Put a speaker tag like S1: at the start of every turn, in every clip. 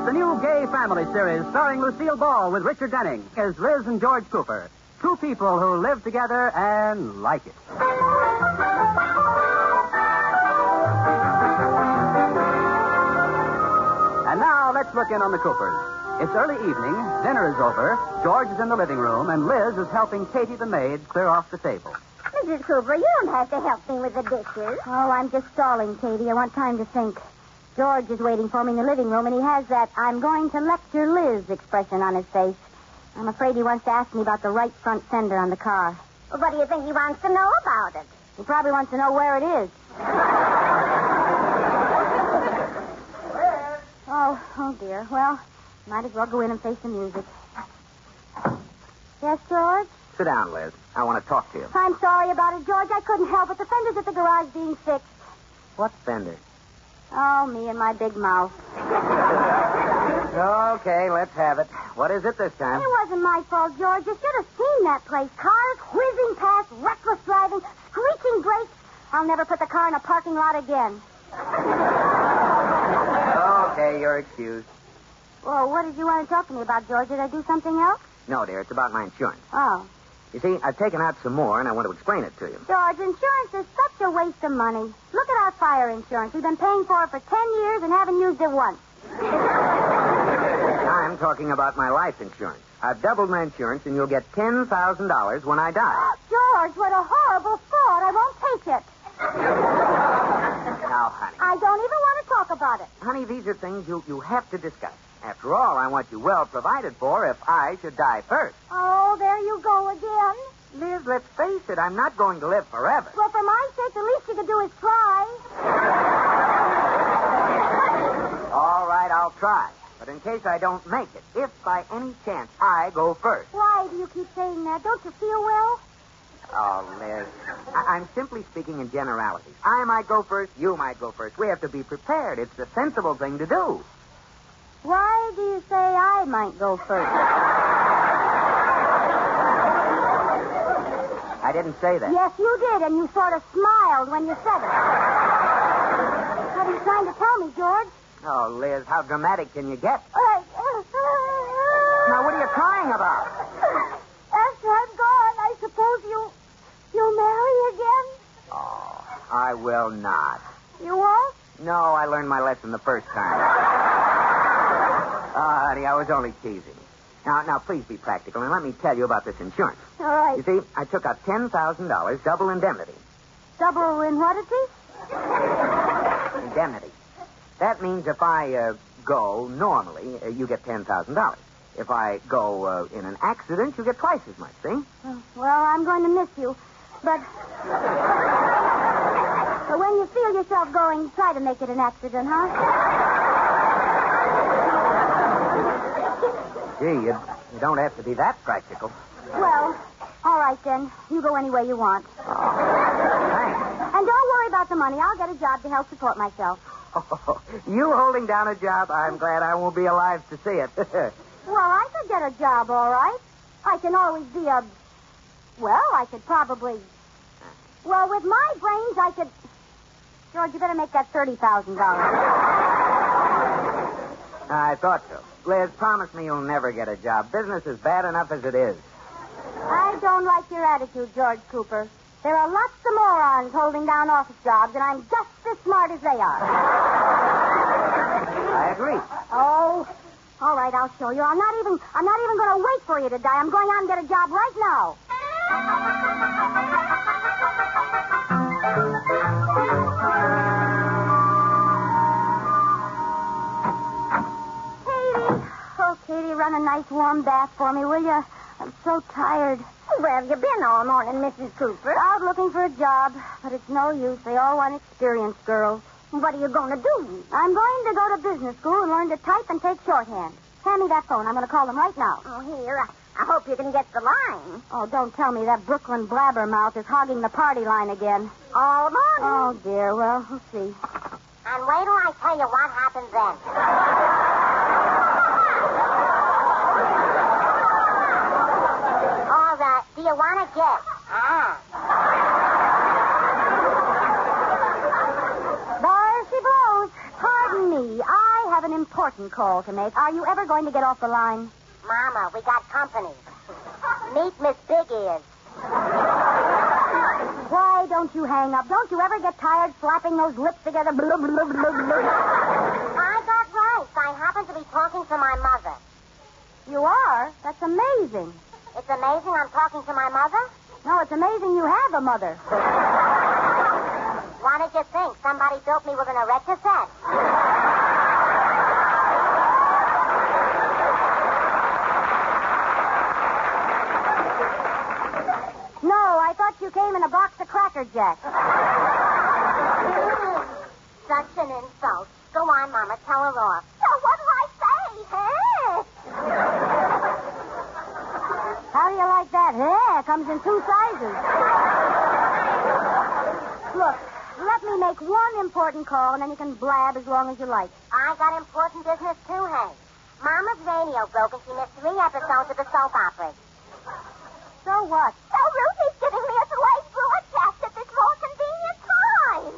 S1: The new gay family series starring Lucille Ball with Richard Denning is Liz and George Cooper. Two people who live together and like it. And now let's look in on the Coopers. It's early evening, dinner is over, George is in the living room, and Liz is helping Katie the maid clear off the table.
S2: Mrs. Cooper, you don't have to help me with the dishes.
S3: Oh, I'm just stalling, Katie. I want time to think. George is waiting for me in the living room, and he has that I'm going to lecture Liz expression on his face. I'm afraid he wants to ask me about the right front fender on the car.
S2: Well, what do you think he wants to know about it?
S3: He probably wants to know where it is. Oh, dear. Well, might as well go in and face the music. Yes, George?
S4: Sit down, Liz. I want to talk to you.
S3: I'm sorry about it, George. I couldn't help it. The fender's at the garage being fixed.
S4: What fender?
S3: Oh, me and my big mouth.
S4: Okay, let's have it. What is it this time?
S3: It wasn't my fault, George. You should have seen that place. Cars whizzing past, reckless driving, screeching brakes. I'll never put the car in a parking lot again.
S4: Okay, you're excused.
S3: Well, what did you want to talk to me about, George? Did I do something else?
S4: No, dear, it's about my insurance.
S3: Oh.
S4: You see, I've taken out some more, and I want to explain it to you.
S3: George, insurance is such a waste of money. Look at our fire insurance. We've been paying for it for 10 years and haven't used it once.
S4: I'm talking about my life insurance. I've doubled my insurance, and you'll get $10,000 when I die.
S3: George, what a horrible thought. I won't take it.
S4: Now, honey.
S3: I don't even want to talk about it.
S4: Honey, these are things you have to discuss. After all, I want you well provided for if I should die first.
S3: Oh, there you go again.
S4: Liz, let's face it, I'm not going to live forever.
S3: Well, for my sake, the least you can do is try.
S4: All right, I'll try. But in case I don't make it, if by any chance I go first.
S3: Why do you keep saying that? Don't you feel well?
S4: Oh, Liz, I'm simply speaking in generalities. I might go first, you might go first. We have to be prepared. It's the sensible thing to do.
S3: Why do you say I might go first?
S4: I didn't say that.
S3: Yes, you did, and you sort of smiled when you said it. What are you trying to tell me, George?
S4: Oh, Liz, how dramatic can you get? Now, what are you crying about?
S3: After I'm gone, I suppose you'll marry again?
S4: Oh, I will not.
S3: You won't?
S4: No, I learned my lesson the first time. Honey, I was only teasing. Now, please be practical, and let me tell you about this insurance.
S3: All right.
S4: You see, I took out $10,000, double indemnity.
S3: Double in what is it?
S4: Indemnity. That means if I go normally, you get $10,000. If I go in an accident, you get twice as much, see?
S3: Well, I'm going to miss you. But when you feel yourself going, try to make it an accident, huh?
S4: Gee, you don't have to be that practical.
S3: Well, all right then. You go any way you want.
S4: Oh, thanks.
S3: And don't worry about the money. I'll get a job to help support myself.
S4: Oh, you holding down a job? I'm glad I won't be alive to see it.
S3: Well, I could get a job, all right. I can always be a... Well, I could probably... Well, with my brains, I could... George, you better make that $30,000.
S4: I thought so. Liz, promise me you'll never get a job. Business is bad enough as it is.
S3: I don't like your attitude, George Cooper. There are lots of morons holding down office jobs, and I'm just as smart as they are.
S4: I agree.
S3: Oh, all right, I'll show you. I'm not even going to wait for you to die. I'm going out and get a job right now. Katie, run a nice warm bath for me, will you? I'm so tired.
S2: Where have you been all morning, Mrs. Cooper?
S3: Out looking for a job, but it's no use. They all want experienced girls.
S2: What are you going to do?
S3: I'm going to go to business school and learn to type and take shorthand. Hand me that phone. I'm going to call them right now.
S2: Oh, here. I hope you can get the line.
S3: Oh, don't tell me that Brooklyn blabbermouth is hogging the party line again.
S2: All morning.
S3: Oh, dear. Well, we'll see.
S2: And wait till I tell you what happens then. Do you want to guess?
S3: There she blows. Pardon me. I have an important call to make. Are you ever going to get off the line?
S2: Mama, we got company. Meet Miss Big Ears.
S3: Why don't you hang up? Don't you ever get tired slapping those lips together? Blah, blah, blah, blah, blah.
S2: I got rice. I happen to be talking to my mother.
S3: You are? That's amazing.
S2: It's amazing I'm talking to my mother?
S3: No, it's amazing you have a mother.
S2: What did you think? Somebody built me with an erector set.
S3: No, I thought you came in a box of Cracker Jacks.
S2: Such an insult. Go on, Mama. Tell her off. So what do I say, huh?
S3: How do you like that? Yeah, comes in 2 sizes. Look, let me make one important call, and then you can blab as long as you like.
S2: I got important business, too, Hank. Mama's radio broke, and she missed 3 episodes of the soap operas.
S3: So what?
S2: So Ruthie's giving me a delayed broadcast at this more convenient time.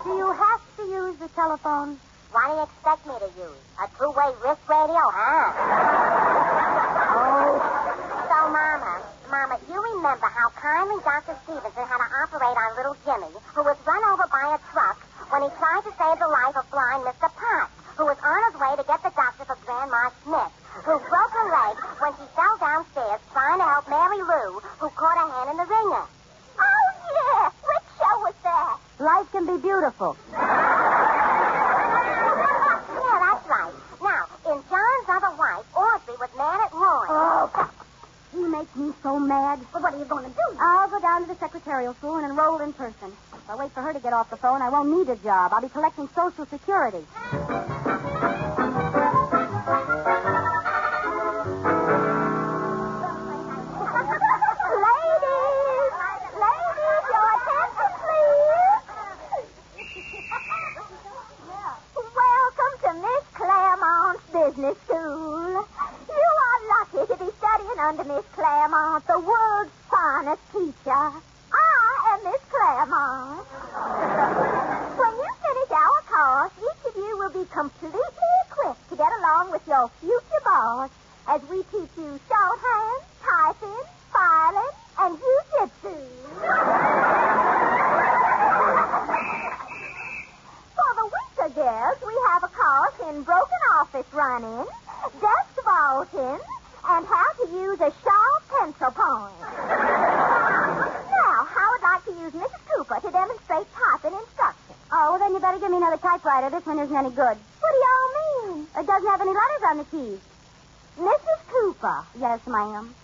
S3: Do you have to use the telephone?
S2: What do you expect me to use? A 2-way wrist radio, huh?
S3: Oh.
S2: So, Mama, you remember how kindly Dr. Stevenson had to operate on little Jimmy, who was run over by a truck when he tried to save the life of blind Mr. Potts, who was on his way to get the doctor for Grandma Smith, who broke her leg when she fell downstairs trying to help Mary Lou, who caught her hand in the ringer. Oh, yeah. Which show was that?
S3: Life can be beautiful.
S2: Yeah, that's right. Now, in John's Other Wife, Audrey was mad at Roy.
S3: Oh, he makes me so mad.
S2: Well, what are you going to do?
S3: I'll go down to the Secretarial school and enroll in person. If I wait for her to get off the phone, I won't need a job. I'll be collecting Social Security.
S2: Ladies, your attention, please. Welcome to Miss Claremont's business school. You are lucky to be studying under Miss Claremont, the world's finest teacher. I am Miss Claremont. When you finish our course, each of you will be completely equipped to get along with your future boss as we teach you shorthand, typing, filing, and jiu-jitsu. For the winter girls, we have a course in broken office running, desk vaulting, and how to use a sharp pencil point. Now, how would like to use Mrs. Cooper to demonstrate typing instructions?
S3: Oh, well, then you better give me another typewriter. This one isn't any good.
S2: What do y'all mean?
S3: It doesn't have any letters on the keys.
S2: Mrs. Cooper.
S3: Yes, ma'am.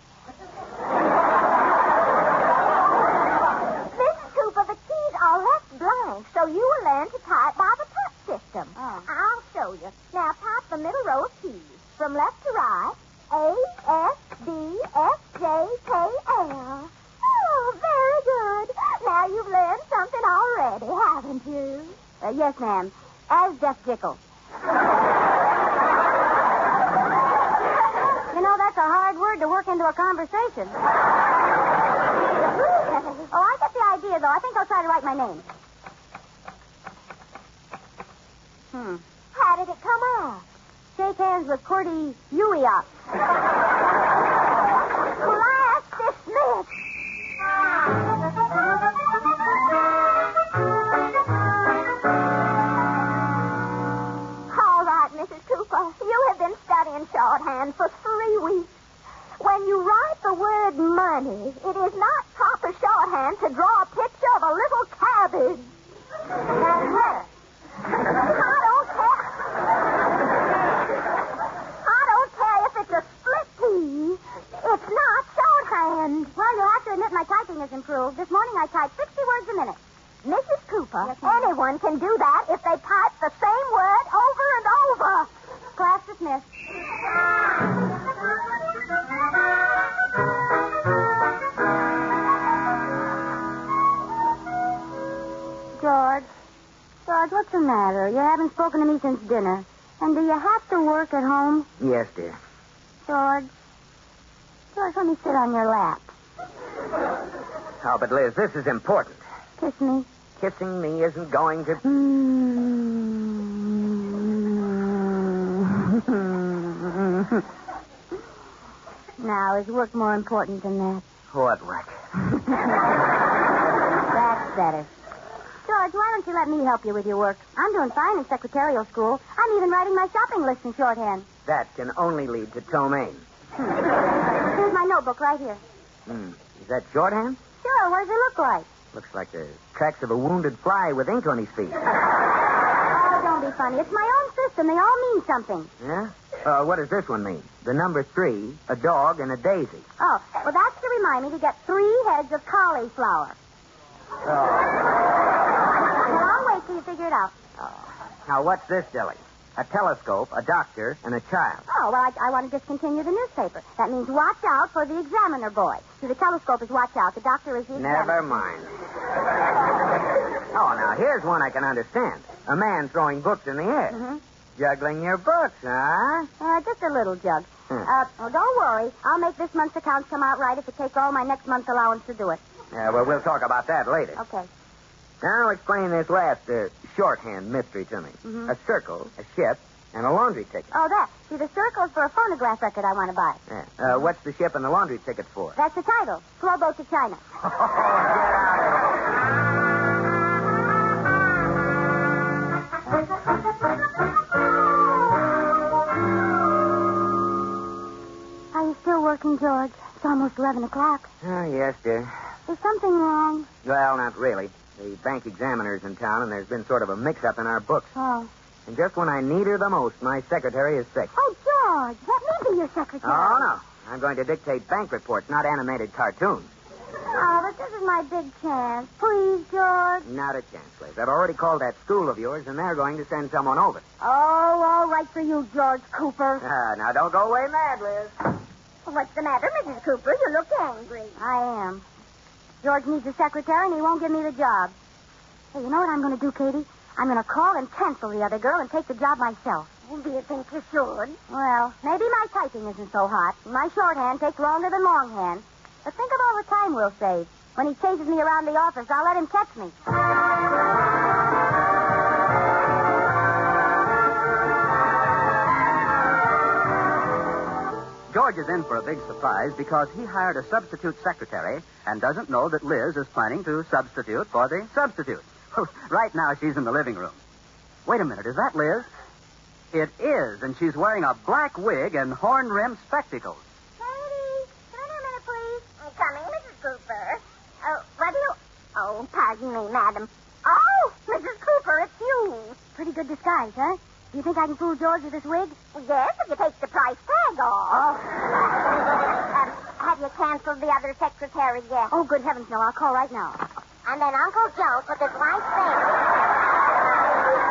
S2: Mrs. Cooper, the keys are left blank, so you will learn to type by the touch system.
S3: Oh.
S2: I'll show you. Now, type the middle row of keys. From left to right, A, S, D, F, J, K, L. Oh, very good. Now you've learned something already, haven't you?
S3: Yes, ma'am. As Jeff Jickle. You know, that's a hard word to work into a conversation. Oh, I get the idea, though. I think I'll try to write my name.
S2: How did it come out?
S3: Shake hands with Cordy Uiop.
S2: Class dismissed. All right, Mrs. Cooper. You have been studying shorthand for 3 weeks. When you write the word money, it is not proper shorthand to draw a picture of a little cabbage. I don't care if it's a split pea. It's not shorthand.
S3: Well, you'll have to admit my typing has improved. This morning I typed 60 words a minute.
S2: Mrs. Cooper,
S3: Yes, ma'am.
S2: anyone can do that if they type the same word over and over.
S3: Class dismissed. George, what's the matter? You haven't spoken to me since dinner. And do you have to work at home?
S4: Yes, dear.
S3: George, let me sit on your lap.
S4: Oh, but Liz, this is important.
S3: Kiss me.
S4: Kissing me isn't going to...
S3: Now, is work more important than that?
S4: What work?
S3: That's better. George, why don't you let me help you with your work? I'm doing fine in secretarial school. I'm even writing my shopping list in shorthand.
S4: That can only lead to ptomaine.
S3: Here's my notebook right here.
S4: Is that shorthand?
S3: Sure, what does it look like?
S4: Looks like the tracks of a wounded fly with ink on his feet.
S3: Oh, don't be funny. It's my own system. They all mean something.
S4: Yeah? What does this one mean? The number 3, a dog, and a daisy.
S3: Oh, well, that's to remind me to get 3 heads of cauliflower.
S4: Oh.
S3: Well, I'll wait till you figure it out.
S4: Now, what's this, Dilly? A telescope, a doctor, and a child.
S3: Oh, well, I want to discontinue the newspaper. That means watch out for the examiner boy. See, the telescope is watch out. The doctor is the examiner.
S4: Never mind. Oh, now, here's one I can understand. A man throwing books in the air.
S3: Mm-hmm.
S4: Juggling your books, huh?
S3: Just a little jug. Well, don't worry. I'll make this month's accounts come out right if it takes all my next month's allowance to do it.
S4: Yeah, well, we'll talk about that later.
S3: Okay.
S4: Now explain this last shorthand mystery to me.
S3: Mm-hmm.
S4: A circle, a ship, and a laundry ticket.
S3: Oh, that. See, the circle's for a phonograph record I want to buy.
S4: Yeah. What's the ship and the laundry ticket for?
S3: That's the title. Slow Boat to China.
S4: Oh, get out
S3: Are you still working, George? It's almost 11 o'clock.
S4: Oh, yes, dear.
S3: Is something wrong?
S4: Well, not really. The bank examiner's in town, and there's been sort of a mix-up in our books.
S3: Oh.
S4: And just when I need her the most, my secretary is sick.
S3: Oh, George, let me be your secretary.
S4: Oh, no. I'm going to dictate bank reports, not animated cartoons.
S3: Oh, but this is my big chance. Please, George.
S4: Not a chance, Liz. I've already called that school of yours, and they're going to send someone over.
S3: Oh, all right for you, George Cooper.
S4: Now, don't go away mad, Liz.
S2: What's the matter, Mrs. Cooper? You look angry.
S3: I am. George needs a secretary, and he won't give me the job. Hey, you know what I'm going to do, Katie? I'm going to call and cancel the other girl and take the job myself.
S2: Do you think you should?
S3: Well, maybe my typing isn't so hot. My shorthand takes longer than longhand. But think of all the time we'll save. When he chases me around the office, I'll let him catch me.
S1: George is in for a big surprise because he hired a substitute secretary and doesn't know that Liz is planning to substitute for the substitute. Right now, she's in the living room. Wait a minute, is that Liz? It is, and she's wearing a black wig and horn-rimmed spectacles.
S2: Katie, come in here a minute, please. I'm coming, Mrs. Cooper. What do you... Oh, pardon me, madam. Oh, Mrs. Cooper, it's you.
S3: Pretty good disguise, huh? Do you think I can fool George with this wig?
S2: Yes, if you take the price tag off. Have you canceled the other secretary yet?
S3: Oh, good heavens, no. I'll call right now.
S2: And then Uncle Joe took his wife's baby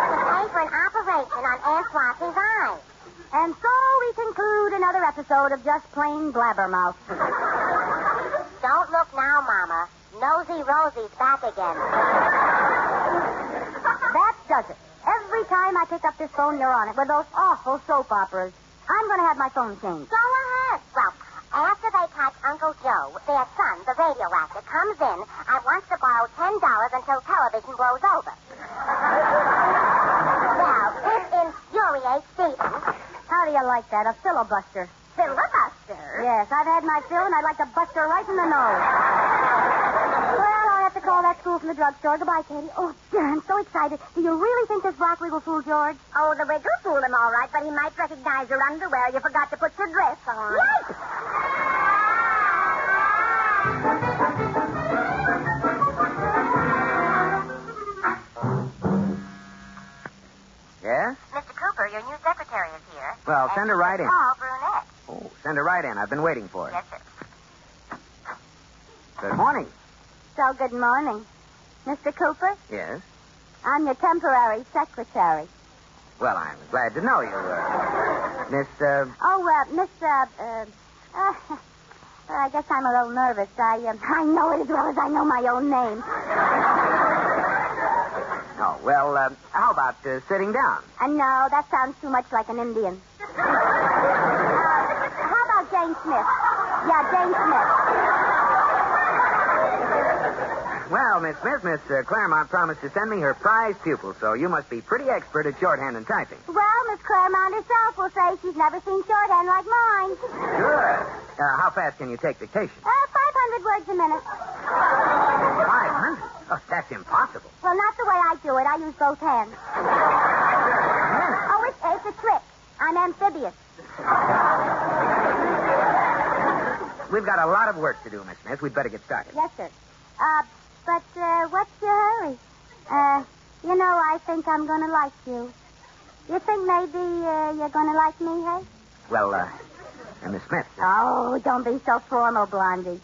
S2: to pay for an operation on Aunt Flossie's eye.
S3: And so we conclude another episode of Just Plain Blabbermouth.
S2: Don't look now, Mama. Nosy Rosie's back again.
S3: That does it. Every time I pick up this phone, you're on it with those awful soap operas. I'm going to have my phone changed.
S2: Go ahead. Well, after they catch Uncle Joe, their son, the radio actor, comes in and wants to borrow $10 until television blows over. Now, this infuriates Stephen.
S3: How do you like that? A filibuster.
S2: Filibuster?
S3: Yes, I've had my fill, and I'd like to bust her right in the nose. Well, I'll have to call that school from the drugstore. Goodbye, Katie. Oh, dear, I'm so excited. Do you really think this black wig will fool George?
S2: Oh, the wig will fool him all right, but he might recognize your underwear. You forgot to put your dress on.
S3: Yes!
S4: Yes?
S2: Mr. Cooper, your new secretary is here.
S4: Well, send her right in.
S2: Oh, brunette.
S4: Oh, send her right in. I've been waiting for her.
S2: Yes, sir.
S4: Good morning.
S3: So, good morning. Mr. Cooper,
S4: Yes?
S3: I'm your temporary secretary.
S4: Well, I'm glad to know you. Miss,
S3: I guess I'm a little nervous. I know it as well as I know my own name.
S4: Oh, well, how about sitting down?
S3: No, that sounds too much like an Indian. How about Jane Smith? Yeah, Jane Smith.
S4: Well, Miss Smith, Miss Claremont promised to send me her prize pupil, so you must be pretty expert at shorthand and typing.
S3: Well, Miss Claremont herself will say she's never seen shorthand like mine.
S4: Good. How fast can you take dictation?
S3: 500 words a minute.
S4: 500? Oh, that's impossible.
S3: Well, not the way I do it. I use both hands. Oh, it's a trick. I'm amphibious.
S4: We've got a lot of work to do, Miss Smith. We'd better get started.
S3: Yes, sir. But what's your hurry? I think I'm going to like you. You think maybe you're going to like me, hey?
S4: Well, Miss Smith.
S3: Oh, don't be so formal, Blondie.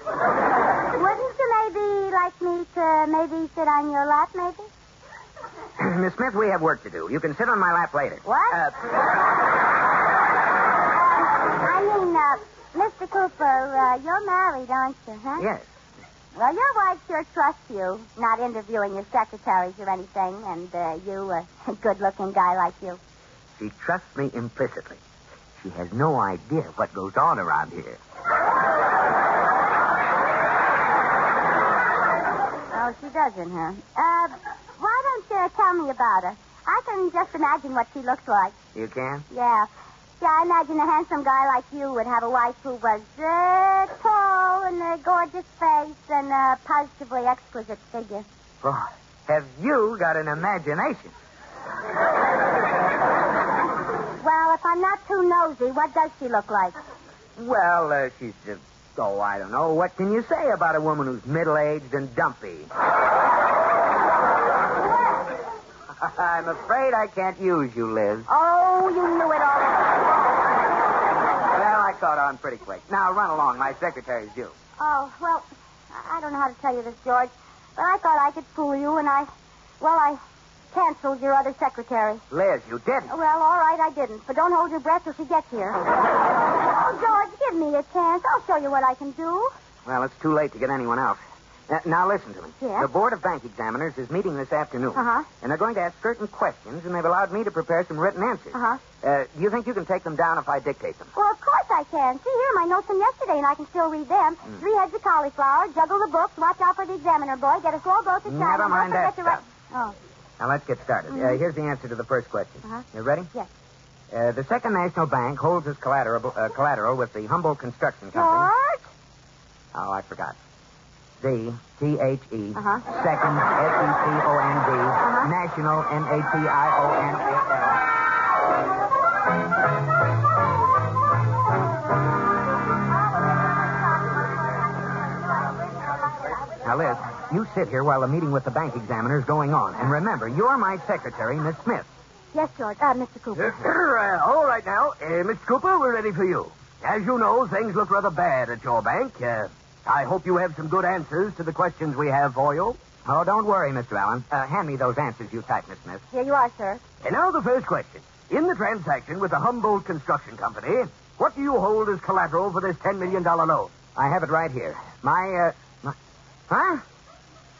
S3: Wouldn't you maybe like me to maybe sit on your lap, maybe?
S4: Miss Smith, we have work to do. You can sit on my lap later.
S3: What? Mr. Cooper, you're married, aren't you, huh?
S4: Yes.
S3: Well, your wife sure trusts you, not interviewing your secretaries or anything, and you, a good-looking guy like you.
S4: She trusts me implicitly. She has no idea what goes on around here.
S3: Oh, she doesn't, huh? Why don't you tell me about her? I can just imagine what she looks like.
S4: You can?
S3: Yeah. Yeah, I imagine a handsome guy like you would have a wife who was tall and a gorgeous face and a positively exquisite figure.
S4: Boy, have you got an imagination?
S3: Well, if I'm not too nosy, what does she look like?
S4: Well, she's I don't know. What can you say about a woman who's middle-aged and dumpy? I'm afraid I can't use you, Liz.
S3: Oh, you knew it already.
S4: Well, I caught on pretty quick. Now, run along. My secretary's due.
S3: Oh, well, I don't know how to tell you this, George, but I thought I could fool you, and I canceled your other secretary.
S4: Liz, you didn't.
S3: Well, all right, I didn't, but don't hold your breath till she gets here. Oh, George, give me a chance. I'll show you what I can do.
S4: Well, it's too late to get anyone else. Now, listen to me.
S3: Yeah?
S4: The Board of Bank Examiners is meeting this afternoon.
S3: Uh-huh.
S4: And they're going to ask certain questions, and they've allowed me to prepare some written answers.
S3: Uh-huh.
S4: Do you think you can take them down if I dictate them?
S3: Well, of course I can. See here, my notes from yesterday, and I can still read them. 3 heads of cauliflower, juggle the books, watch out for the examiner boy, get a small dose of
S4: Never mind that stuff.
S3: Oh.
S4: Now, let's get started. Here's the answer to the first question.
S3: Uh-huh.
S4: You ready?
S3: Yes.
S4: The Second National Bank holds as collateral with the Humboldt Construction Company.
S3: George?
S4: Oh, I forgot. The T-H-E,
S3: Uh-huh.
S4: Second, S-E-C-O-N-D, National, N-A-T-I-O-N-A-L. Now, Liz, you sit here while the meeting with the bank examiner is going on. And remember, you're my secretary, Miss Smith.
S3: Yes, George. Mr. Cooper.
S5: All right now. Mr. Cooper, we're ready for you. As you know, things look rather bad at your bank. I hope you have some good answers to the questions we have for you.
S4: Oh, don't worry, Mr. Allen. Hand me those answers you typed, Miss Smith.
S3: Here you are, sir.
S5: And now the first question. In the transaction with the Humboldt Construction Company, what do you hold as collateral for this $10 million loan?
S4: I have it right here. Huh?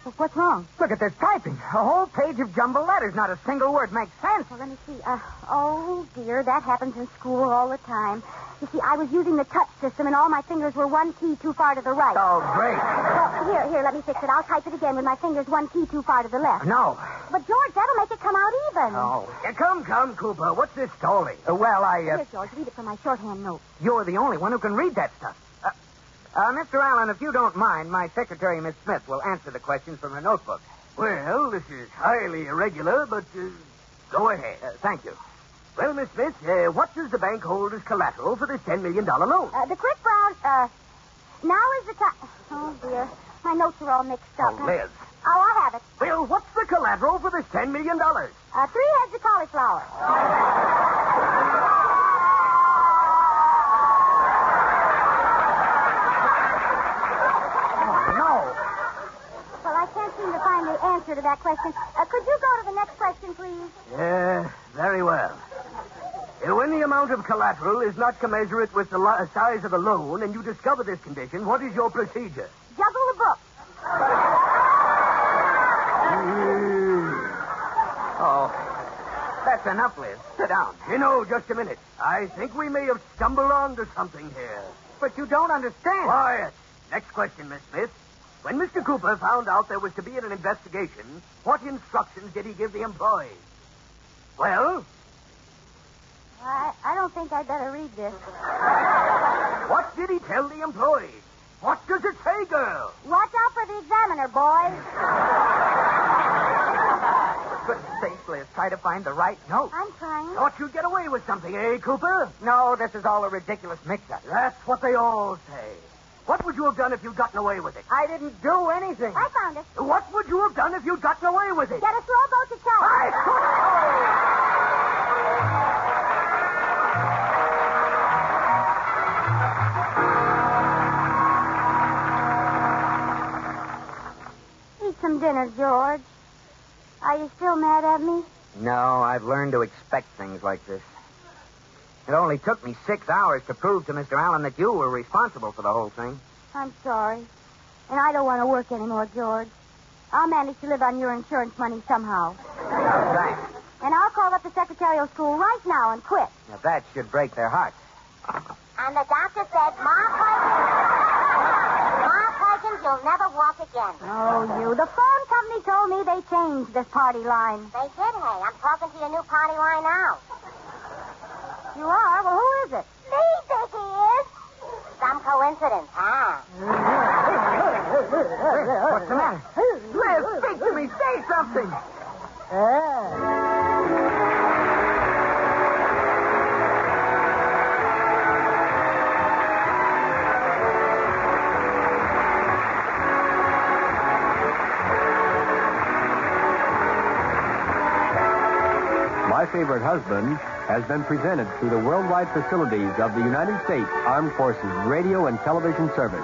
S3: Well, what's wrong?
S4: Look at this typing. A whole page of jumbled letters. Not a single word makes sense.
S3: Well, let me see. Oh, dear, that happens in school all the time. You see, I was using the touch system, and all my fingers were one key too far to the right.
S5: Oh, great.
S3: Well, here, let me fix it. I'll type it again with my fingers one key too far to the left.
S4: No.
S3: But, George, that'll make it come out even.
S4: Oh.
S5: Come, Cooper. What's this story?
S3: Here, George, read it from my shorthand note.
S4: You're the only one who can read that stuff. Mr. Allen, if you don't mind, my secretary, Miss Smith, will answer the questions from her notebook.
S5: Well, this is highly irregular, but go ahead.
S4: Thank you.
S5: Well, Miss Smith, what does the bank hold as collateral for this $10 million loan?
S3: The quick brown, now is the time. Oh, dear. My notes are all mixed up.
S5: Oh, Liz.
S3: Oh, I have it.
S5: Well, what's the collateral for this $10 million?
S3: 3 heads of cauliflower. Well, I can't seem to find the answer to that question. Could you go to the next question, please?
S5: Very well. When the amount of collateral is not commensurate with the size of the loan and you discover this condition, what is your procedure?
S3: Juggle the book.
S4: Oh, that's enough, Liz. Sit down.
S5: Just a minute. I think we may have stumbled onto something here.
S4: But you don't understand.
S5: Quiet. Next question, Miss Smith. When Mr. Cooper found out there was to be an investigation, what instructions did he give the employees? Well?
S3: I don't think I'd better read this.
S5: What did he tell the employees? What does it say, girl?
S3: Watch out for the examiner, boys.
S4: For goodness sakes, Liz, try to find the right note.
S3: I'm trying.
S5: Thought you'd get away with something, eh, Cooper?
S4: No, this is all a ridiculous mix-up.
S5: That's what they all say. What would you have done if you'd gotten away with it?
S4: I didn't do anything.
S3: I found it.
S5: What would you have done if you'd gotten away with it?
S3: Get a slow boat to tow. Eat some dinner, George. Are you still mad at me?
S4: No, I've learned to expect things like this. It only took me 6 hours to prove to Mr. Allen that you were responsible for the whole thing.
S3: I'm sorry. And I don't want to work anymore, George. I'll manage to live on your insurance money somehow.
S4: Oh, thanks.
S3: And I'll call up the Secretarial school right now and quit.
S4: Now, that should break their hearts.
S2: And the doctor said, Ma Perkins, you'll never walk again.
S3: Oh, you. The phone company told me they changed this party line.
S2: They did, hey. I'm talking to your new party line now.
S3: You are? Well, who is it?
S2: Me, Dickie is. Some coincidence, huh?
S4: What's the matter? Liz, speak to me. Say something.
S6: My Favorite Husband has been presented through the worldwide facilities of the United States Armed Forces Radio and Television Service.